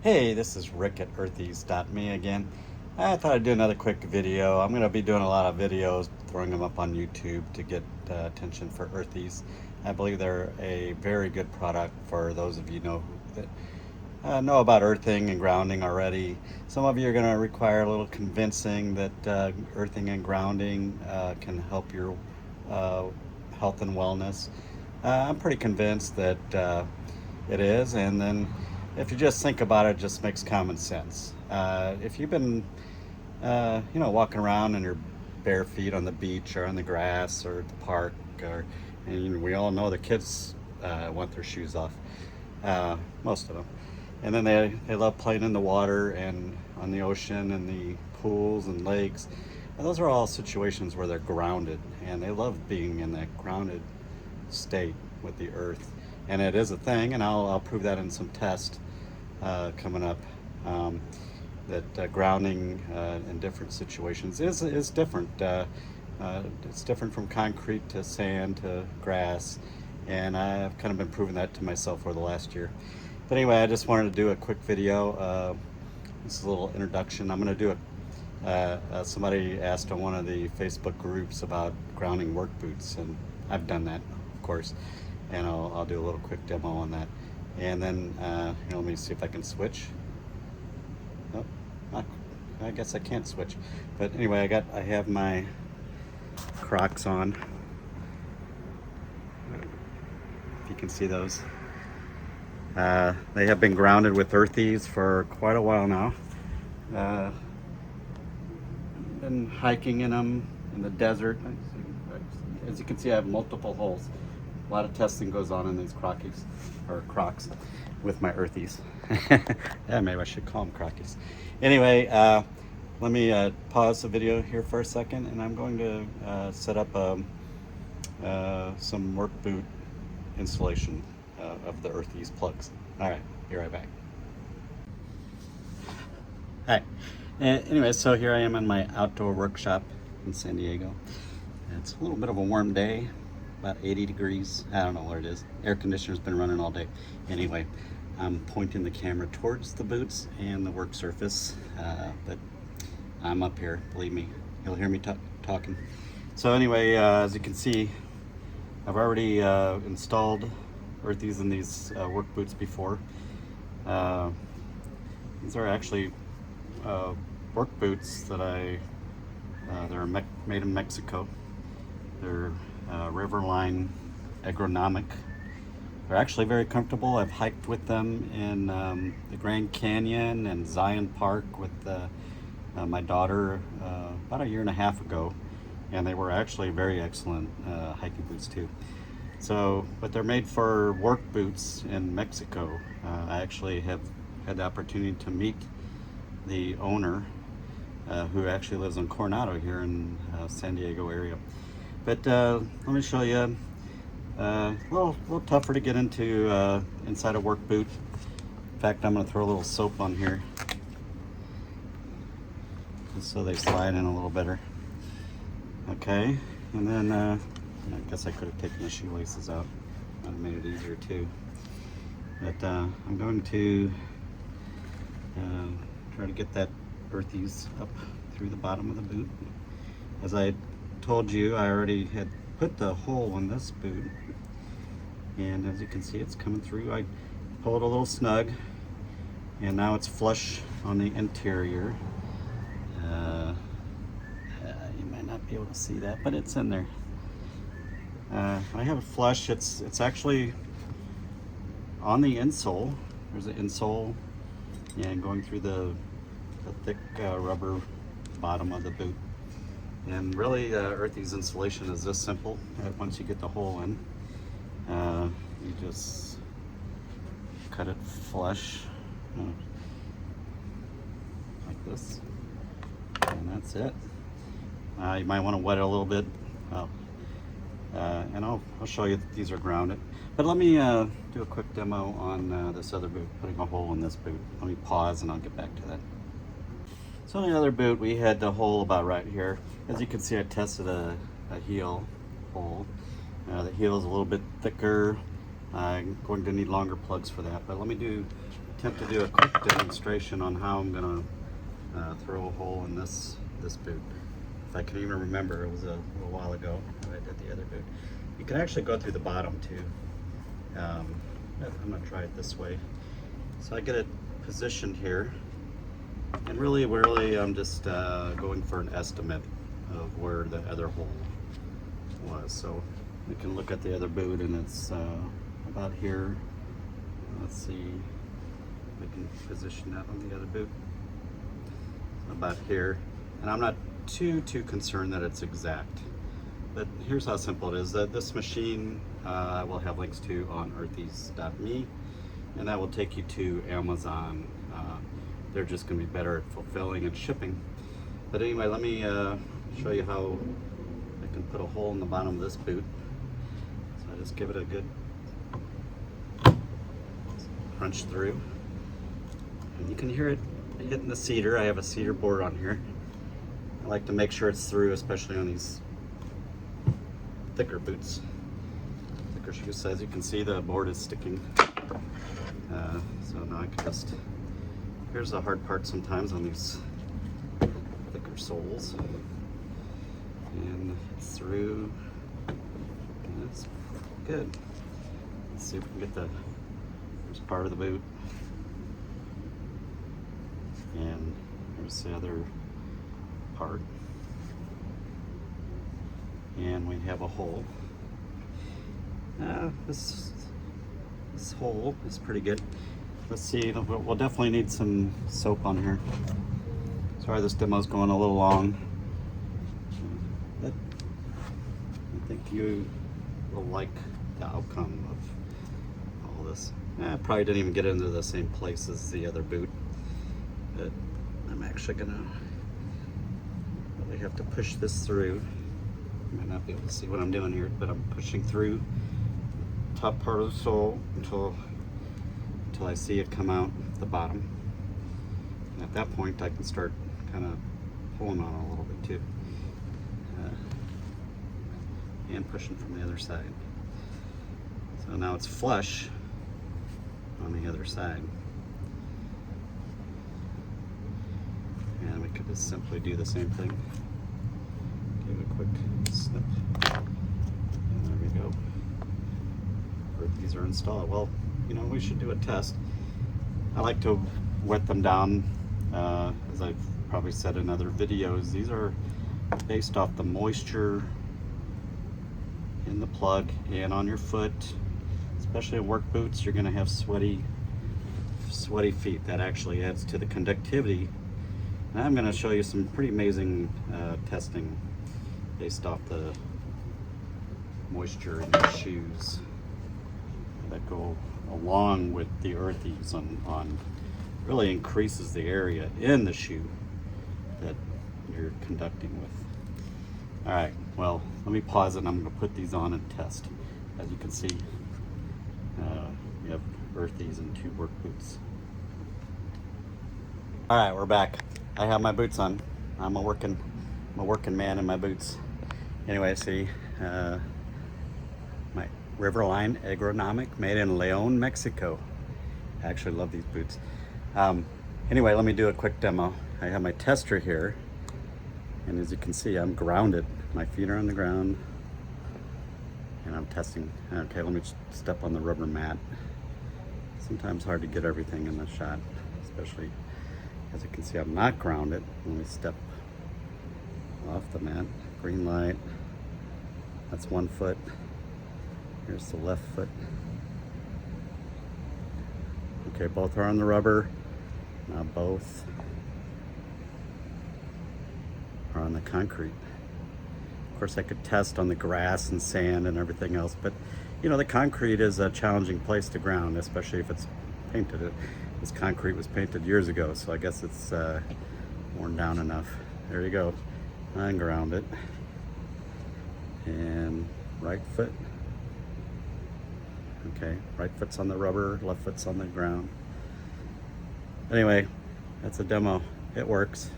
Hey, this is Rick at earthies.me again. I thought I'd do another quick video. I'm going to be doing a lot of videos, throwing them up on YouTube to get attention for Earthies. I believe they're a very good product for those of you that know about earthing and grounding already. Some of you are going to require a little convincing that earthing and grounding can help your uh, health and wellness. I'm pretty convinced that it is, and then if you just think about it, it just makes common sense. If you've been, walking around in your bare feet on the beach or on the grass or at the park, and we all know the kids want their shoes off, most of them, and then they love playing in the water and on the ocean and the pools and lakes. And those are all situations where they're grounded, and they love being in that grounded state with the earth. And it is a thing, and I'll prove that in some tests coming up. That grounding in different situations is different. It's different from concrete to sand to grass, and I've kind of been proving that to myself over the last year. But anyway, I just wanted to do a quick video. This is a little introduction. I'm going to do somebody asked on one of the Facebook groups about grounding work boots, and I've done that, of course, and I'll do a little quick demo on that. And then let me see if I can switch. Oh, I guess I can't switch. But anyway, I have my Crocs on. If you can see those. They have been grounded with Earthies for quite a while now. Been hiking in them in the desert. As you can see, I have multiple holes. A lot of testing goes on in these Crocs with my Earthies. Yeah, maybe I should call them Crockies. Anyway, let me pause the video here for a second, and I'm going to set up some work boot installation of the Earthies plugs. All right, be right back. Hi. Anyway, so here I am in my outdoor workshop in San Diego. It's a little bit of a warm day, about 80 degrees. I don't know what it is. Air conditioner's been running all day. Anyway, I'm pointing the camera towards the boots and the work surface, but I'm up here, believe me. You'll hear me talking. So anyway, as you can see, I've already installed Earthies in these work boots before. These are actually work boots that they're made in Mexico. They're Riverline Agronomic. They're actually very comfortable. I've hiked with them in the Grand Canyon and Zion Park with my daughter about a year and a half ago, and they were actually very excellent hiking boots too. So, but they're made for work boots in Mexico. I actually have had the opportunity to meet the owner, who actually lives in Coronado here in San Diego area. But let me show you. A little tougher to get into inside a work boot. In fact, I'm going to throw a little soap on here, just so they slide in a little better. Okay, and then I guess I could have taken the shoelaces out. That would have made it easier too. But I'm going to try to get that Earthies up through the bottom of the boot. As I told you, I already had put the hole in this boot, and as you can see, it's coming through. I pulled a little snug, and now it's flush on the interior. You might not be able to see that, but it's in there. I have it flush. It's actually on the insole. There's an insole, and going through the thick rubber bottom of the boot. And really, Earthies installation is this simple. Once you get the hole in, you just cut it flush like this, and that's it. You might want to wet it a little bit, and I'll show you that these are grounded. But let me do a quick demo on this other boot, putting a hole in this boot. Let me pause and I'll get back to that. So on the other boot, we had the hole about right here. As you can see, I tested a heel hole. The heel is a little bit thicker. I'm going to need longer plugs for that, but let me do attempt to do a quick demonstration on how I'm gonna throw a hole in this boot. If I can even remember, it was a little while ago that I did the other boot. You can actually go through the bottom too. I'm gonna try it this way. So I get it positioned here, and really I'm just going for an estimate of where the other hole was. So we can look at the other boot, and it's about here. Let's see, we can position that on the other boot. About here, and I'm not too concerned that it's exact, but here's how simple it is. That this machine I will have links to on earthies.me, and that will take you to Amazon. They're just going to be better at fulfilling and shipping. But anyway, let me show you how I can put a hole in the bottom of this boot. So I just give it a good crunch through, and you can hear it hitting the cedar. I have a cedar board on here. I like to make sure it's through, especially on these thicker boots, thicker shoes. As you can see, the board is sticking. So now I can just, here's the hard part sometimes on these thicker soles, and it's through, and that's good. Let's see if we can get the, here's part of the boot, and here's the other part, and we have a hole. This hole is pretty good. Let's see, we'll definitely need some soap on here. Sorry, this demo's going a little long, but I think you will like the outcome of all this. I probably didn't even get into the same place as the other boot, but I'm actually gonna really have to push this through. You might not be able to see what I'm doing here, but I'm pushing through the top part of the sole until I see it come out the bottom. And at that point, I can start kind of pulling on it a little bit too, and pushing from the other side. So now it's flush on the other side. And we could just simply do the same thing. Give it a quick snip. And there we go. These are installed. Well, you know, we should do a test. I like to wet them down, as I've probably said in other videos. These are based off the moisture in the plug and on your foot. Especially in work boots, you're gonna have sweaty feet. That actually adds to the conductivity. And I'm gonna show you some pretty amazing testing based off the moisture in your shoes that go along with the Earthies on really increases the area in the shoe that you're conducting with. All right, well, let me pause it and I'm gonna put these on and test. As you can see, we have Earthies and 2 work boots. All right, we're back. I have my boots on. I'm a working man in my boots. Anyway, see, my Riverline Agronomic, made in León, Mexico. I actually love these boots. Anyway, let me do a quick demo. I have my tester here, and as you can see, I'm grounded. My feet are on the ground, and I'm testing. Okay, let me step on the rubber mat. Sometimes hard to get everything in the shot, especially as you can see, I'm not grounded. Let me step off the mat. Green light. That's 1 foot. Here's the left foot. Okay, both are on the rubber. Now both are on the concrete. Of course, I could test on the grass and sand and everything else, but you know, the concrete is a challenging place to ground, especially if it's painted. This concrete was painted years ago, so I guess it's worn down enough. There you go. Unground it. And right foot. Okay, right foot's on the rubber, left foot's on the ground. Anyway, that's a demo. It works.